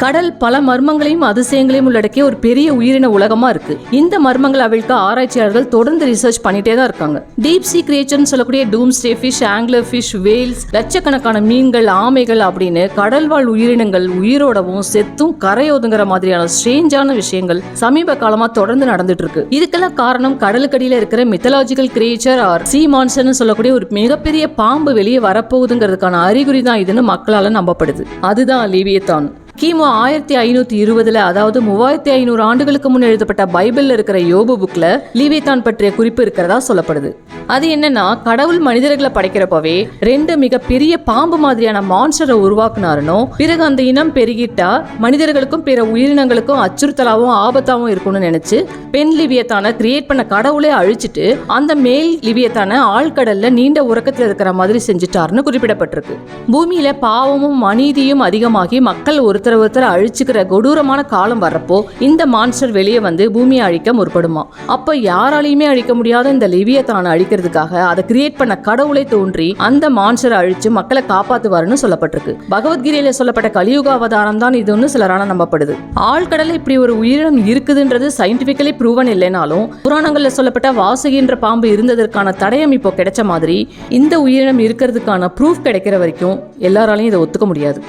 கடல் பல மர்மங்களையும் அதிசயங்களையும் உள்ளடக்கிய ஒரு பெரிய உயிரின உலகமா இருக்கு. இந்த மர்மங்கள் அவிழ்க்க ஆராய்ச்சியாளர்கள் தொடர்ந்து ரிசர்ச் பண்ணிட்டே தான் இருக்காங்க. டீப் சீ கிரியேச்சர்னு சொல்லக்கூடிய டூம்ஸ்டே ஃபிஷ், ஆங்கிலர் ஃபிஷ், வேல்ஸ், லட்சக்கணக்கான மீன்கள், ஆமைகள் அப்படின்னு கடல்வாழ் உயிரினங்கள் உயிரோடவும் செத்தும் கரையோதுங்கிற மாதிரியான ஸ்ட்ரேஞ்சான விஷயங்கள் சமீப காலமா தொடர்ந்து நடந்துட்டு இருக்கு. இதுக்கெல்லாம் காரணம் கடலுக்கடியில இருக்கிற மித்தலாஜிக்கல் கிரியேச்சர் ஆர் சீ மான்ஸ்டர்னு சொல்லக்கூடிய ஒரு மிகப்பெரிய பாம்பு வெளியே வரப்போகுதுங்கிறதுக்கான அறிகுறி தான் இதுன்னு மக்களால நம்பப்படுது. அதுதான் லிவியத்தான். கிமு 1520 அதாவது 3500 ஆண்டுகளுக்கு முன் எழுதப்பட்ட பைபிள்ல இருக்கிற யோபு புக்ல லிவியத்தான் பற்றிய குறிப்பு இருக்கிறதா சொல்லப்படுது. அது என்னன்னா, கடவுள் மனிதர்களை படைக்கிறப்பவே 2 மிக பெரிய பாம்பு மாதிரியான மான்ஸ்டரை உருவாக்குனாருனோ, பிறகு அந்த இனம் பெருகிட்டா மனிதர்களுக்கும் பிற உயிரினங்களுக்கும் அச்சுறுத்தலாவும் ஆபத்தாவும் இருக்கும்னு நினைச்சு பெண் லிவியத்தான கிரியேட் பண்ண கடவுளே அழிச்சிட்டு அந்த மேல் லிவியத்தான ஆழ்கடல்ல நீண்ட உறக்கத்துல இருக்கிற மாதிரி செஞ்சுட்டாருன்னு குறிப்பிடப்பட்டிருக்கு. பூமியில பாவமும் அநீதியும் அதிகமாகி மக்கள் ஒருத்தர் அழிச்சுக்கிற கொடூரமான காலம் வர்றப்போ இந்த மான்ஸ்டர் வெளியே வந்து பூமியை அழிக்க முற்படுமா. அப்ப யாராலையுமே அழிக்க முடியாத இந்த லிவியத்தானை அழிக்கிறதுக்காக அதை கிரியேட் பண்ண கடவுளை தோன்றி அந்த மான்ஸ்டரை அழிச்சு மக்களை காப்பாத்துவாருன்னு சொல்லப்பட்டிருக்கு. பகவத்கீதையில சொல்லப்பட்ட கலியுக அவதாரம் தான் இதுன்னு சிலரான நம்பப்படுது. ஆழ்கடல இப்படி ஒரு உயிரினம் இருக்குதுன்றது சயின்டிபிக்கலி ப்ரூவன் இல்லைனாலும் புராணங்கள்ல சொல்லப்பட்ட வாசுகின்ற பாம்பு இருந்ததற்கான தடயம் இப்போ கிடைச்ச மாதிரி இந்த உயிரினம் இருக்கிறதுக்கான ப்ரூஃப் கிடைக்கிற வரைக்கும் எல்லாராலையும் இதை ஒத்துக்க முடியாது.